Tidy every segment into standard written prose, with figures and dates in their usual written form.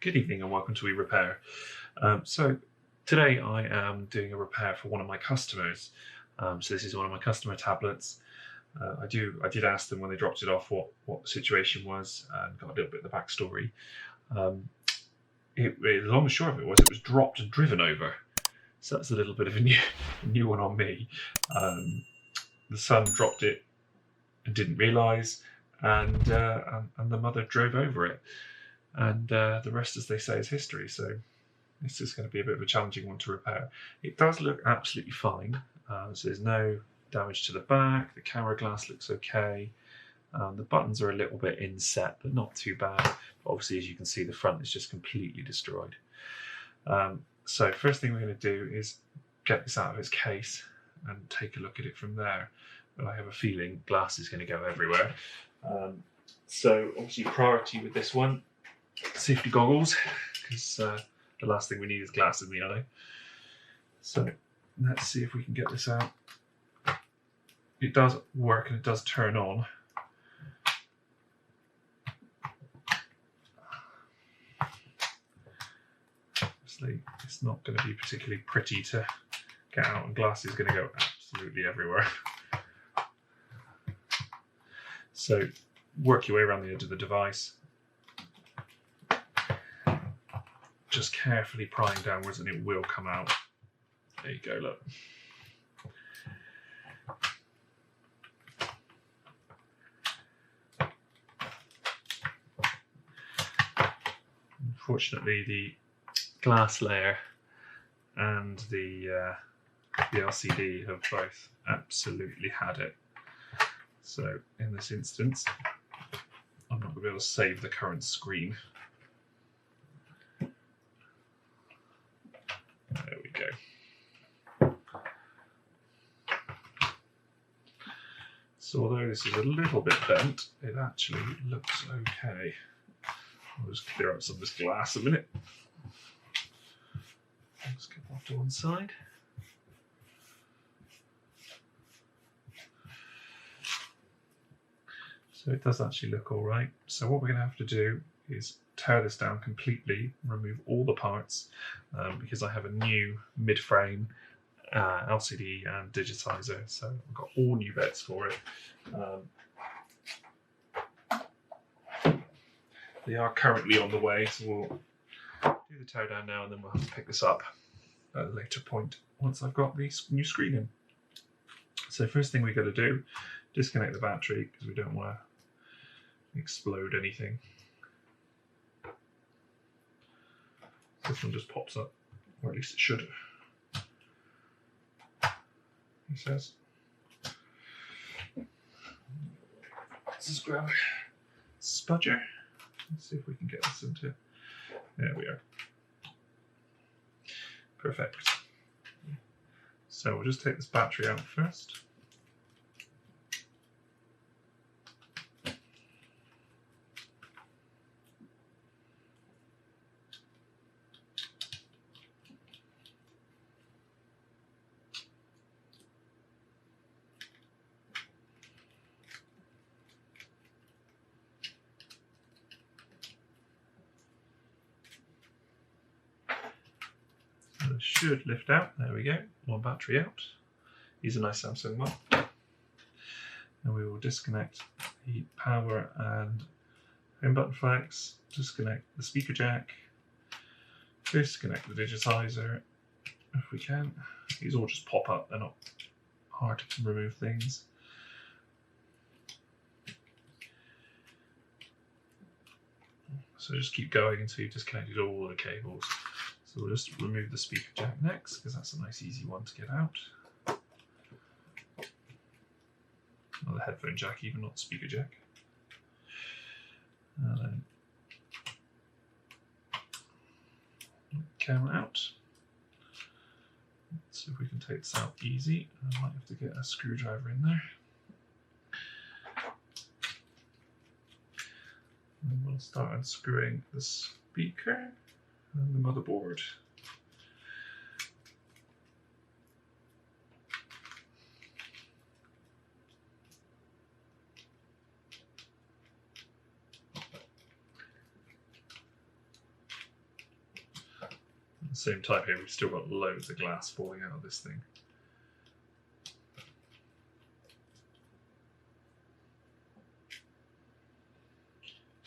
Good evening and welcome to eRepair. So today I am doing a repair for one of my customers. So this is one of my customer tablets. I did ask them when they dropped it off what the situation was and got a little bit of the backstory. The long and short of it was dropped and driven over. So that's a little bit of a new one on me. The son dropped it and didn't realise, and the mother drove over it. And the rest, as they say, is history. So this is going to be a bit of a challenging one to repair. It does look absolutely fine. So there's no damage to the back. The camera glass looks okay. The buttons are a little bit inset, but not too bad. But obviously, as you can see, the front is just completely destroyed. So first thing we're going to do is get this out of its case and take a look at it from there. But I have a feeling glass is going to go everywhere. So obviously priority with this one, safety goggles, because the last thing we need is glass in the eye. So let's see if we can get this out. It does work and it does turn on. Obviously, it's not going to be particularly pretty to get out, and glass is going to go absolutely everywhere. So work your way around the edge of the device, just carefully prying downwards, and it will come out. There you go, look. Unfortunately, the glass layer and the LCD have both absolutely had it. So in this instance, I'm not going to be able to save the current screen. There we go. So although this is a little bit bent, it actually looks okay. I'll just clear up some of this glass a minute. Let's get off to one side. So it does actually look all right. So what we're going to have to do is tear this down completely, remove all the parts, because I have a new mid-frame LCD and digitizer, so I've got all new bits for it. They are currently on the way, so we'll do the tear down now and then we'll have to pick this up at a later point once I've got the new screen in. So first thing we've got to do, disconnect the battery because we don't want to explode anything. This one just pops up, or at least it should. He says. Let's just grab a spudger. Let's see if we can get this into. There we are. Perfect. So we'll just take this battery out first. Should lift out. There we go. One battery out. Use a nice Samsung one. And we will disconnect the power and home button flex, disconnect the speaker jack, disconnect the digitizer if we can. These all just pop up, they're not hard to remove things. So just keep going until you've disconnected all the cables. So we'll just remove the speaker jack next, because that's a nice easy one to get out. Not the headphone jack even, not the speaker jack. And then camera out. Let's see if we can take this out easy. I might have to get a screwdriver in there. And we'll start unscrewing the speaker and the motherboard. the same time here, we've still got loads of glass falling out of this thing.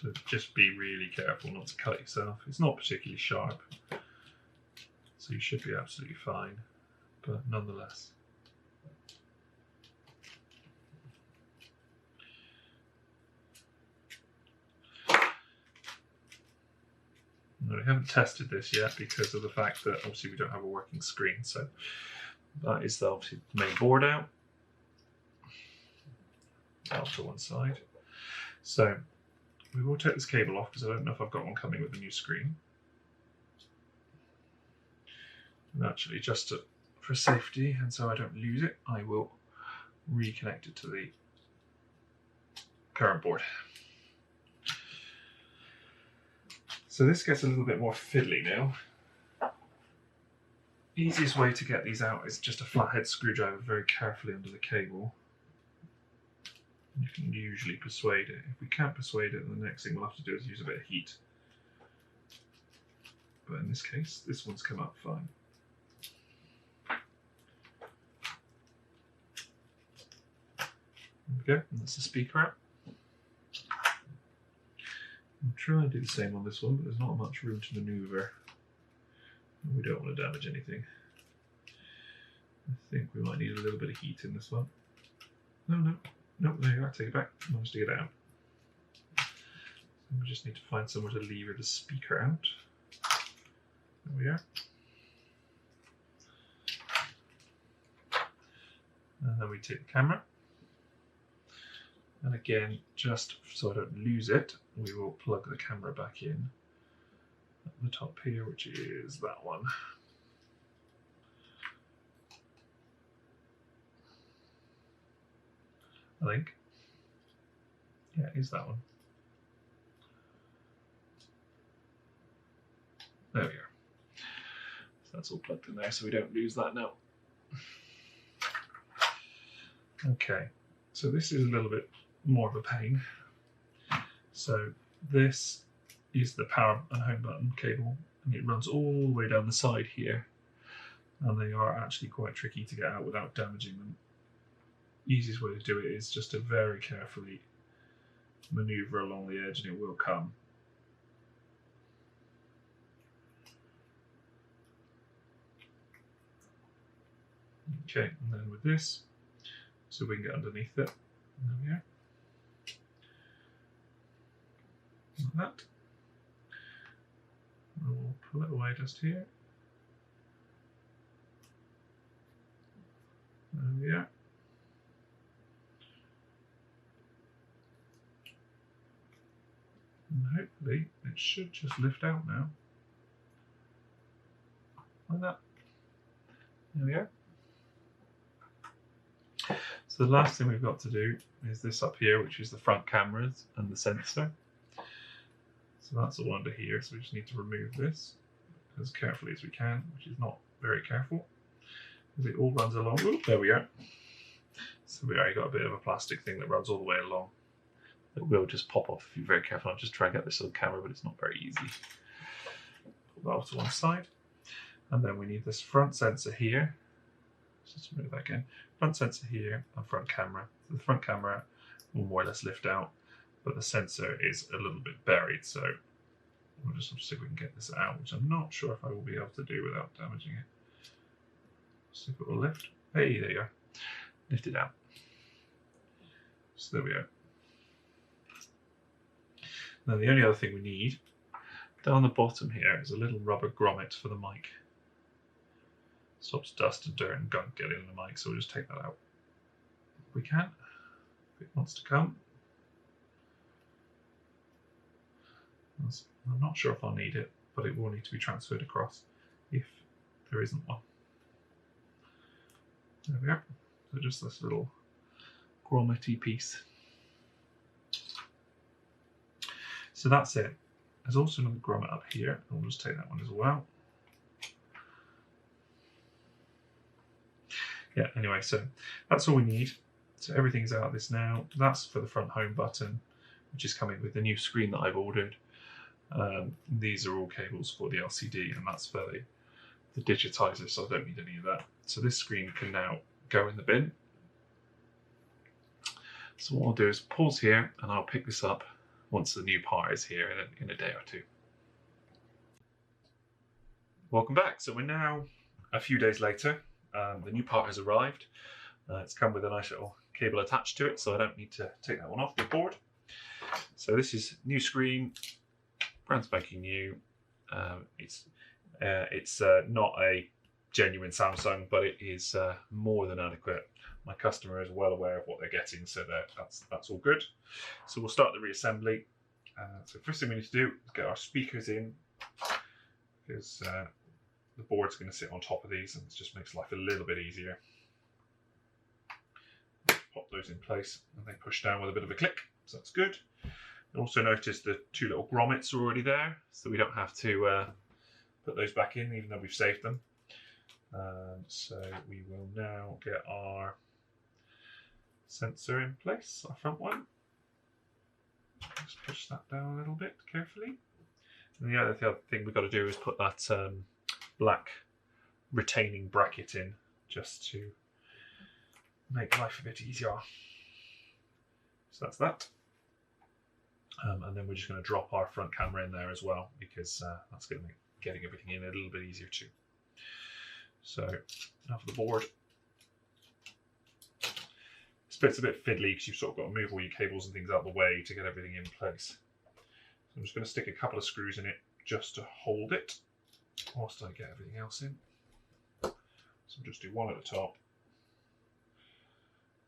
So just be really careful not to cut yourself. It's not particularly sharp, so you should be absolutely fine, but nonetheless. No, we haven't tested this yet because of the fact that obviously we don't have a working screen, so that is obviously the main board out to one side. So we will take this cable off because I don't know if I've got one coming with the new screen. And actually, just for safety and so I don't lose it, I will reconnect it to the current board. So this gets a little bit more fiddly now. Easiest way to get these out is just a flathead screwdriver very carefully under the cable. You can usually persuade it. If we can't persuade it, then the next thing we'll have to do is use a bit of heat. But in this case, this one's come out fine. There we go, and that's the speaker out. I'll try and do the same on this one, but there's not much room to maneuver. We don't want to damage anything. I think we might need a little bit of heat in this one. No, there you are, take it back. Managed to get it out. So we just need to find somewhere to lever the speaker out. There we are. And then we take the camera. And again, just so I don't lose it, we will plug the camera back in at the top here, which is that one. I think. Yeah, it is that one. There we are. So that's all plugged in there, so we don't lose that now. Okay, so this is a little bit more of a pain. So this is the power and home button cable, and it runs all the way down the side here, and they are actually quite tricky to get out without damaging them. Easiest way to do it is just to very carefully maneuver along the edge and it will come. Okay, and then with this, so we can get underneath it. There we are. Like that. And we'll pull it away just here. There we are. And hopefully it should just lift out now. Like that. There we are. So the last thing we've got to do is this up here, which is the front cameras and the sensor. So that's all under here, so we just need to remove this as carefully as we can, which is not very careful, because it all runs along. Ooh, there we are. So we already got a bit of a plastic thing that runs all the way along. It will just pop off if you're very careful. I'll just try and get this on camera, but it's not very easy. Put that off to one side. And then we need this front sensor here. Let's just move that again. Front sensor here and front camera. So the front camera will more or less lift out, but the sensor is a little bit buried. So we'll just see if we can get this out, which I'm not sure if I will be able to do without damaging it. See if it will lift. Hey, there you are. Lift it out. So there we are. Now the only other thing we need down the bottom here is a little rubber grommet for the mic. Stops dust and dirt and gunk getting in the mic, so we'll just take that out if we can, if it wants to come. I'm not sure if I'll need it, but it will need to be transferred across if there isn't one. There we are. So just this little grommet-y piece. So that's it. There's also another grommet up here, and we'll just take that one as well. Yeah, anyway, so that's all we need. So everything's out of this now. That's for the front home button, which is coming with the new screen that I've ordered. These are all cables for the LCD, and that's for the the digitizer, so I don't need any of that. So this screen can now go in the bin. So what I'll do is pause here and I'll pick this up once the new part is here in a day or two. Welcome back. So we're now a few days later. The new part has arrived. It's come with a nice little cable attached to it, so I don't need to take that one off the board. So this is new screen, brand spanking new. It's not a genuine Samsung, but it is more than adequate. My customer is well aware of what they're getting, so that's all good. So we'll start the reassembly. So first thing we need to do is get our speakers in, because the board's going to sit on top of these, and it just makes life a little bit easier. Pop those in place, and they push down with a bit of a click, so that's good. You'll also notice the two little grommets are already there, so we don't have to put those back in, even though we've saved them. So we will now get our sensor in place, our front one. Just push that down a little bit carefully. And the other thing we've got to do is put that black retaining bracket in, just to make life a bit easier. So that's that. And then we're just going to drop our front camera in there as well, because that's going to make getting everything in a little bit easier too. So now for the board. This bit's a bit fiddly because you've sort of got to move all your cables and things out of the way to get everything in place. So I'm just going to stick a couple of screws in it just to hold it whilst I get everything else in. So I'll just do one at the top,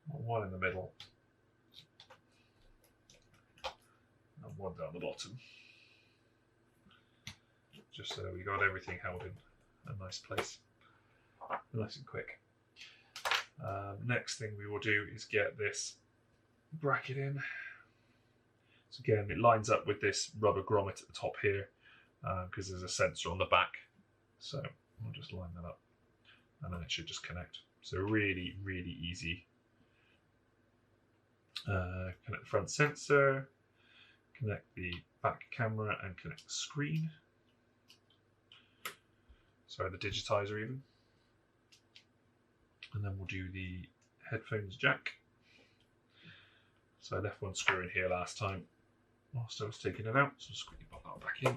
one in the middle, and one down the bottom. Just so we got everything held in a nice place, nice and quick. Next thing we will do is get this bracket in. So again, it lines up with this rubber grommet at the top here, because there's a sensor on the back. So I'll just line that up, and then it should just connect. So really, really easy. Connect the front sensor, connect the back camera, and connect the screen. Sorry, the digitizer even. And then we'll do the headphones jack. So I left one screw in here last time whilst I was taking it out, so just quickly pop that back in.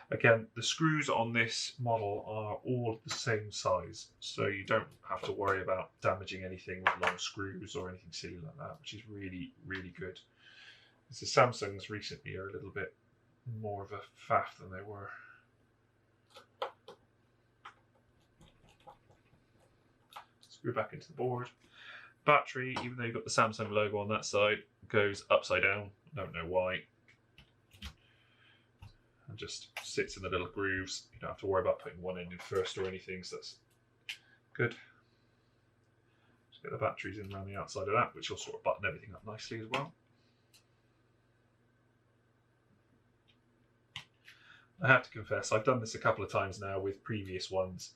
Again, the screws on this model are all the same size, so you don't have to worry about damaging anything with long screws or anything silly like that, which is really, really good. The Samsungs recently are a little bit more of a faff than they were. Screw back into the board. Battery, even though you've got the Samsung logo on that side, goes upside down. Don't know why. And just sits in the little grooves. You don't have to worry about putting one end in first or anything, so that's good. Just get the batteries in around the outside of that, which will sort of button everything up nicely as well. I have to confess, I've done this a couple of times now with previous ones,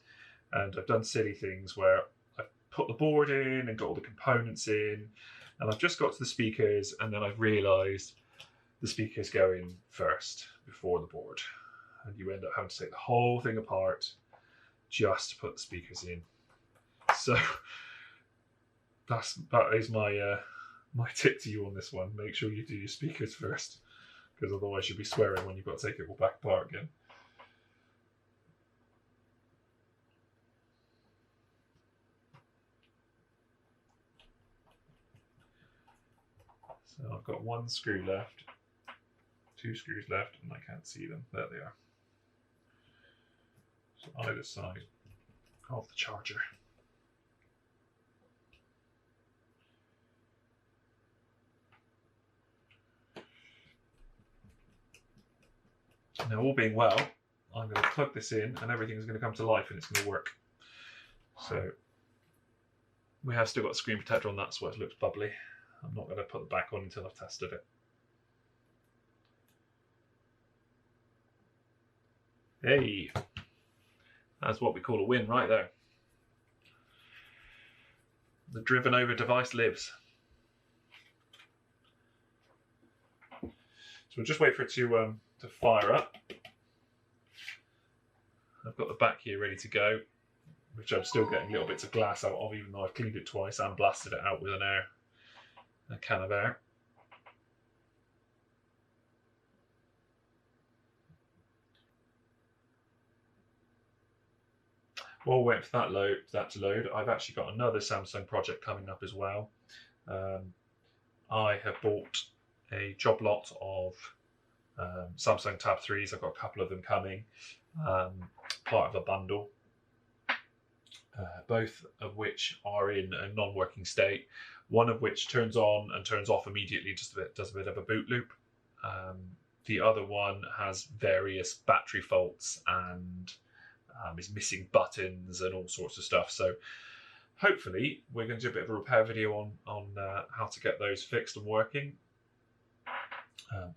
and I've done silly things where I've put the board in and got all the components in, and I've just got to the speakers, and then I've realised the speakers go in first before the board, and you end up having to take the whole thing apart just to put the speakers in. So that is my my tip to you on this one. Make sure you do your speakers first, because otherwise you'll be swearing when you've got to take it all back apart again. So I've got one screw left, two screws left, and I can't see them. There they are. So either side of the charger. Now, all being well, I'm going to plug this in and everything's going to come to life and it's going to work. So we have still got a screen protector on that, so it looks bubbly. I'm not going to put it back on until I've tested it. Hey, that's what we call a win right there. The driven over device lives. So we'll just wait for it to fire up. I've got the back here ready to go, which I'm still getting little bits of glass out of, even though I've cleaned it twice and blasted it out with a can of air. While we're waiting for that to load, I've actually got another Samsung project coming up as well. I have bought a job lot of Samsung Tab 3s. I've got a couple of them coming, part of a bundle, both of which are in a non-working state, one of which turns on and turns off immediately, just does a bit of a boot loop. The other one has various battery faults and is missing buttons and all sorts of stuff. So hopefully we're going to do a bit of a repair video on how to get those fixed and working.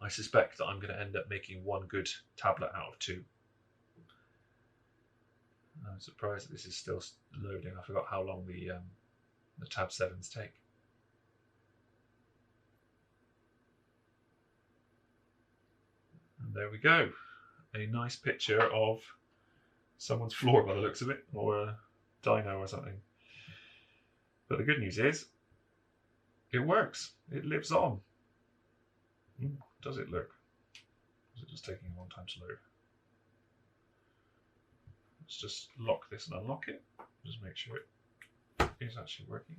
I suspect that I'm going to end up making one good tablet out of two. I'm surprised that this is still loading. I forgot how long the Tab 7s take. And there we go. A nice picture of someone's floor by the looks of it, or a dyno or something. But the good news is, it works. It lives on. Does it look? Is it just taking a long time to load? Let's just lock this and unlock it. Just make sure it is actually working.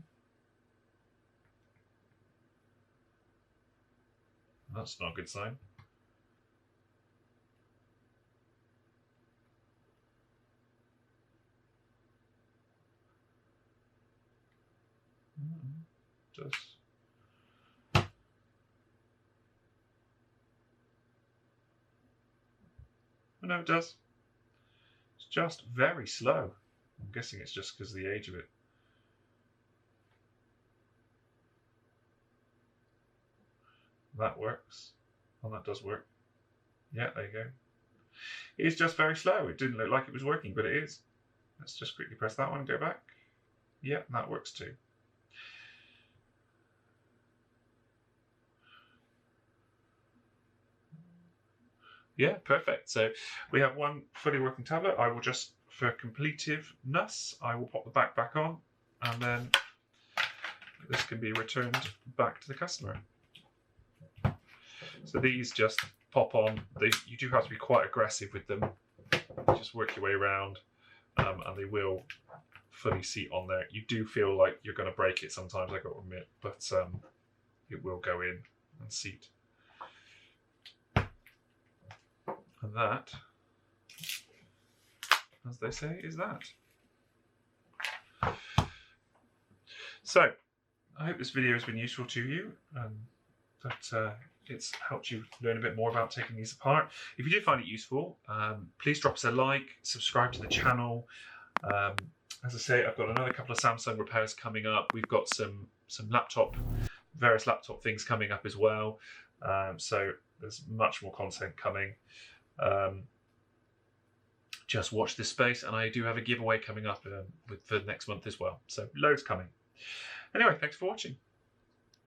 That's not a good sign. Does. Oh, no, it does. It's just very slow. I'm guessing it's just because of the age of it. That works. Well, that does work. Yeah, there you go. It's just very slow. It didn't look like it was working, but it is. Let's just quickly press that one and go back. Yeah, that works too. Yeah, perfect. So we have one fully working tablet. I will just, for completiveness, I will pop the back on, and then this can be returned back to the customer. So these just pop on. You do have to be quite aggressive with them. Just work your way around, and they will fully seat on there. You do feel like you're going to break it sometimes, I got to admit, but it will go in and seat. And that, as they say, is that. So, I hope this video has been useful to you, that it's helped you learn a bit more about taking these apart. If you did find it useful, please drop us a like, subscribe to the channel. As I say, I've got another couple of Samsung repairs coming up. We've got some various laptop things coming up as well. So there's much more content coming. Just watch this space, and I do have a giveaway coming up for next month as well. So loads coming. Anyway, thanks for watching.